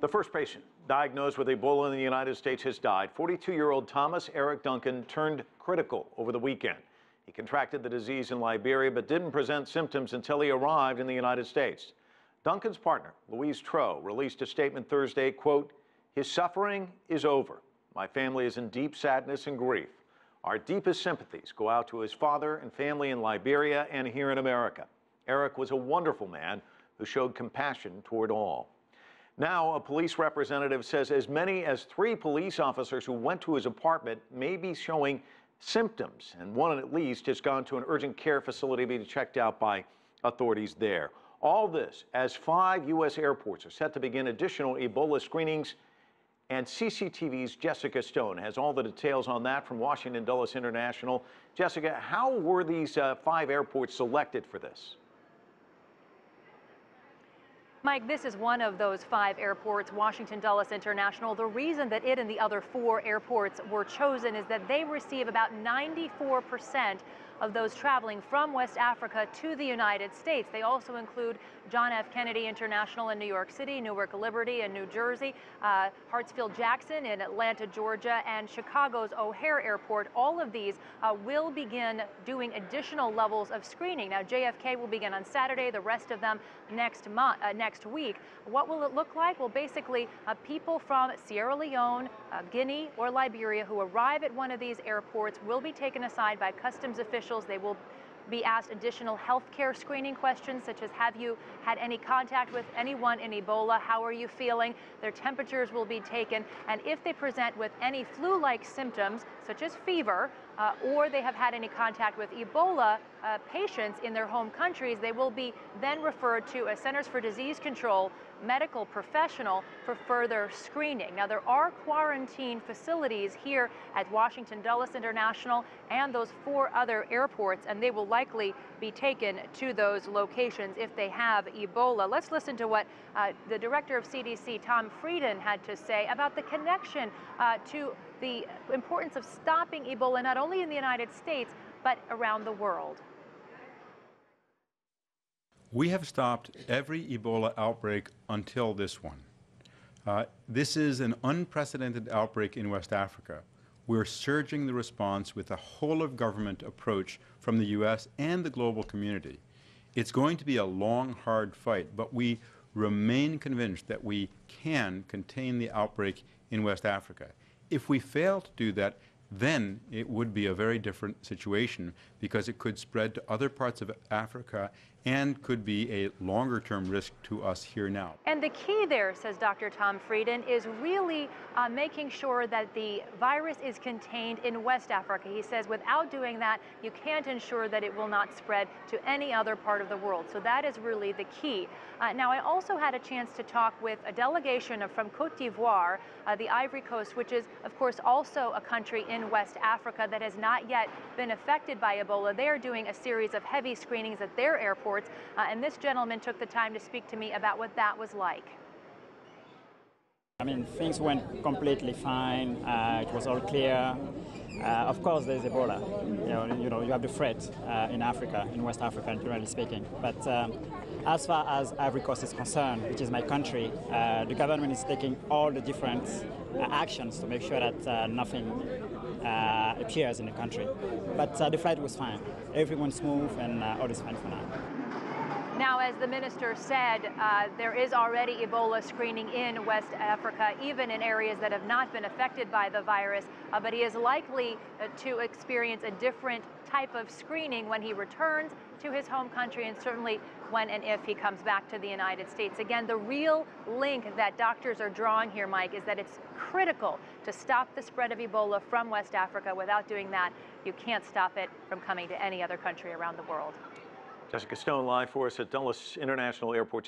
The first patient diagnosed with Ebola in the United States has died. 42-year-old Thomas Eric Duncan turned critical over the weekend. He contracted the disease in Liberia but didn't present symptoms until he arrived in the United States. Duncan's partner, Louise Troe, released a statement Thursday, quote, "His suffering is over. My family is in deep sadness and grief. Our deepest sympathies go out to his father and family in Liberia and here in America. Eric was a wonderful man who showed compassion toward all." Now, a police representative says as many as 3 police officers who went to his apartment may be showing symptoms, and one at least has gone to an urgent care facility to be checked out by authorities there. All this as 5 U.S. airports are set to begin additional Ebola screenings, and CCTV's Jessica Stone has all the details on that from Washington Dulles International. Jessica, how were these 5 airports selected for this? Mike, this is one of those 5 airports, Washington Dulles International. The reason that it and the other 4 airports were chosen is that they receive about 94% of those traveling from West Africa to the United States. They also include John F. Kennedy International in New York City, Newark Liberty in New Jersey, Hartsfield-Jackson in Atlanta, Georgia, and Chicago's O'Hare Airport. All of these will begin doing additional levels of screening. Now, JFK will begin on Saturday, the rest of them next week. What will it look like? Well, basically, people from Sierra Leone, Guinea, or Liberia who arrive at one of these airports will be taken aside by customs officials. They will be asked additional health care screening questions, such as have you had any contact with anyone in Ebola? How are you feeling? Their temperatures will be taken, and if they present with any flu-like symptoms, such as fever, or they have had any contact with Ebola patients in their home countries, they will be then referred to a Centers for Disease Control medical professional for further screening. Now, there are quarantine facilities here at Washington Dulles International and those 4 other airports, and they will likely be taken to those locations if they have Ebola. Let's listen to what the director of CDC, Tom Frieden, had to say about the connection to the importance of stopping Ebola, not only in the United States, but around the world. We have stopped every Ebola outbreak until this one. This is an unprecedented outbreak in West Africa. We're surging the response with a whole-of-government approach from the U.S. and the global community. It's going to be a long, hard fight, but we remain convinced that we can contain the outbreak in West Africa. If we fail to do that, then it would be a very different situation, because it could spread to other parts of Africa and could be a longer-term risk to us here now. And the key there, says Dr. Tom Frieden, is really making sure that the virus is contained in West Africa. He says without doing that, you can't ensure that it will not spread to any other part of the world. So that is really the key. Now, I also had a chance to talk with a delegation from Côte d'Ivoire, the Ivory Coast, which is, of course, also a country in West Africa that has not yet been affected by Ebola. They are doing a series of heavy screenings at their airports, and this gentleman took the time to speak to me about what that was like. I mean, things went completely fine. It was all clear. Of course, there's Ebola. You have the threat in Africa, in West Africa, generally speaking. But as far as Ivory Coast is concerned, which is my country, the government is taking all the different actions to make sure that nothing appears in the country. But the flight was fine. Everything went smooth, and all is fine for now. Now, as the minister said, there is already Ebola screening in West Africa, even in areas that have not been affected by the virus, but he is likely to experience a different type of screening when he returns to his home country, and certainly when and if he comes back to the United States. Again, the real link that doctors are drawing here, Mike, is that it's critical to stop the spread of Ebola from West Africa. Without doing that, you can't stop it from coming to any other country around the world. Jessica Stone live for us at Dulles International Airport.